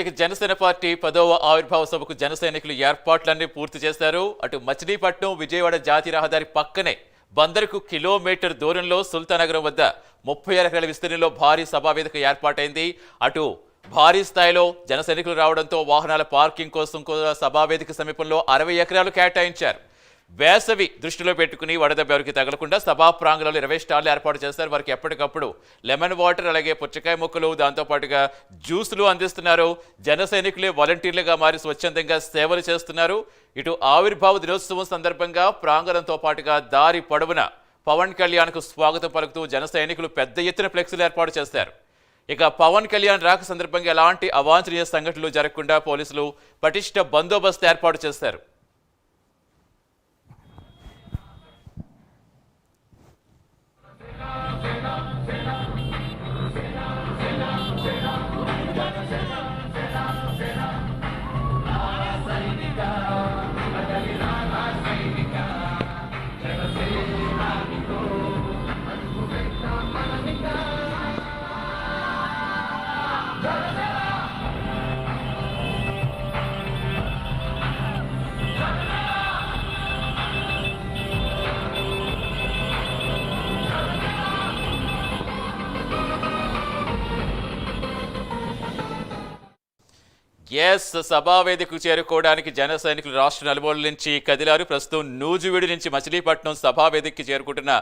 ఇక జనసేన పార్టీ 10వ ఆవిర్భావ సభకు జన సైనికులు ఏర్పాట్లన్నీ పూర్తి చేశారు. అటు మచిలీపట్నం విజయవాడ జాతీయ రహదారి పక్కనే బందరుకు కిలోమీటర్ దూరంలో సుల్తానగరం వద్ద 30 ఎకరాల విస్తీర్ణంలో భారీ సభావేదిక ఏర్పాటైంది. అటు భారీ స్థాయిలో జన సైనికులు రావడంతో వాహనాల పార్కింగ్ కోసం కూడా సభావేదిక సమీపంలో 60 ఎకరాలు కేటాయించారు. వేసవి దృష్టిలో పెట్టుకుని వడదెబ్బ ఎవరికి తగలకుండా సభా ప్రాంగణంలో 20 స్టాళ్లు ఏర్పాటు చేస్తారు. వారికి ఎప్పటికప్పుడు లెమన్ వాటర్, అలాగే పుచ్చకాయ ముక్కలు, దాంతోపాటుగా జ్యూసులు అందిస్తున్నారు. జన సైనికులే వాలంటీర్లుగా మారి స్వచ్ఛందంగా సేవలు చేస్తున్నారు. ఇటు ఆవిర్భావ దినోత్సవం సందర్భంగా ప్రాంగణంతో పాటుగా దారి పొడవున పవన్ కళ్యాణ్కు స్వాగతం పలుకుతూ జన సైనికులు పెద్ద ఎత్తున ఫ్లెక్సీలు ఏర్పాటు చేశారు. ఇక పవన్ కళ్యాణ్ రాక సందర్భంగా ఎలాంటి అవాంఛనీయ సంఘటనలు జరగకుండా పోలీసులు పటిష్ట బందోబస్తు ఏర్పాటు చేశారు. సభావేదికకు చేరుకోవడానికి జన సైనికులు రాష్ట్ర నలుమూలల నుంచి కదిలారు. ప్రస్తుతం నూజివీడు నుంచి మచిలీపట్నం సభావేదికకి చేరుకుంటున్న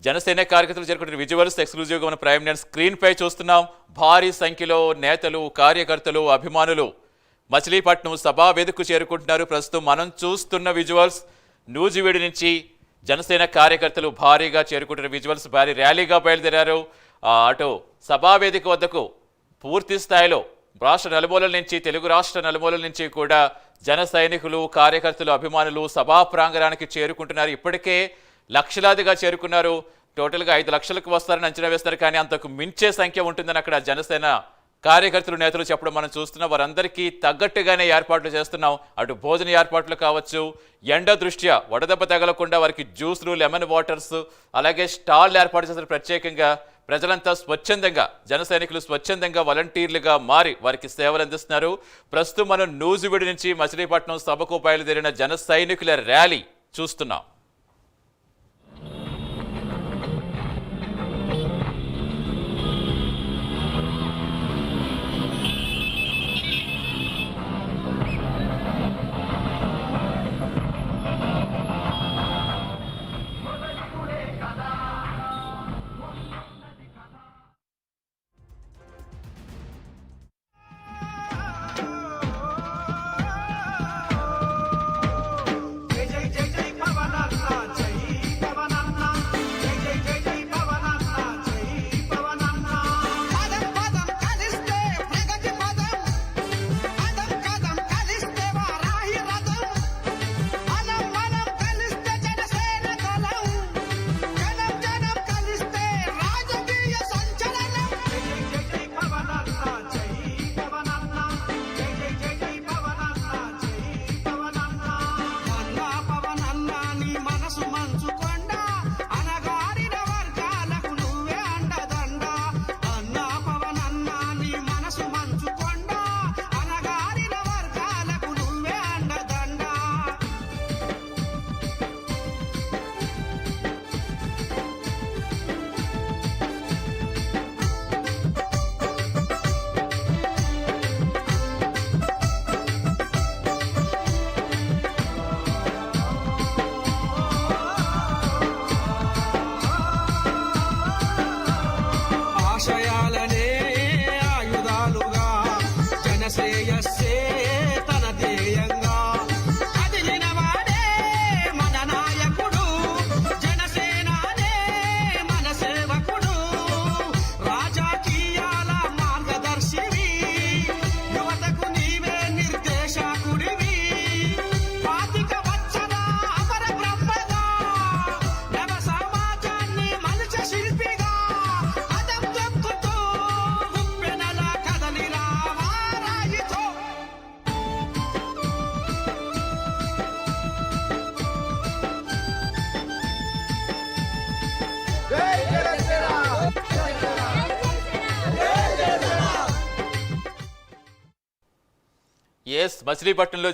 జనసేన కార్యకర్తలు చేరుకుంటున్న విజువల్స్ ఎక్స్క్లూజివ్గా మన ప్రైమ్ నేను స్క్రీన్ పై చూస్తున్నాం. భారీ సంఖ్యలో నేతలు, కార్యకర్తలు, అభిమానులు మచిలీపట్నం సభావేదికకు చేరుకుంటున్నారు. ప్రస్తుతం మనం చూస్తున్న విజువల్స్ నూజివీడు నుంచి జనసేన కార్యకర్తలు భారీగా చేరుకుంటున్న విజువల్స్. భారీ ర్యాలీగా బయలుదేరారు. అటు సభావేదిక వద్దకు పూర్తి స్థాయిలో రాష్ట్ర నలుమూలల నుంచి, తెలుగు రాష్ట్ర నలుమూలల నుంచి కూడా జన సైనికులు, కార్యకర్తలు, అభిమానులు సభా ప్రాంగణానికి చేరుకుంటున్నారు. ఇప్పటికే లక్షలాదిగా చేరుకున్నారు. టోటల్గా 5 లక్షలకు వస్తారని అంచనా వేస్తారు. కానీ అంతకు మించే సంఖ్య ఉంటుందని అక్కడ జనసేన కార్యకర్తలు, నేతలు చెప్పడం మనం చూస్తున్నాం. వారందరికీ తగ్గట్టుగానే ఏర్పాట్లు చేస్తున్నాం. అటు భోజన ఏర్పాట్లు కావచ్చు, ఎండ దృష్ట్యా వడదెబ్బ తగలకుండా వారికి జ్యూస్లు, లెమన్ వాటర్స్, అలాగే స్టాల్ ఏర్పాటు చేసిన ప్రత్యేకంగా ప్రజలంతా స్వచ్ఛందంగా, జన సైనికులు స్వచ్ఛందంగా వాలంటీర్లుగా మారి వారికి సేవలు అందిస్తున్నారు. ప్రస్తుతం మనం నూజివీడు నుంచి మచిలీపట్నం సభకు బయలుదేరిన జన సైనికుల ర్యాలీ చూస్తున్నాం. జై జై జై జై పవన ఎస్ మచిలీపట్నంలో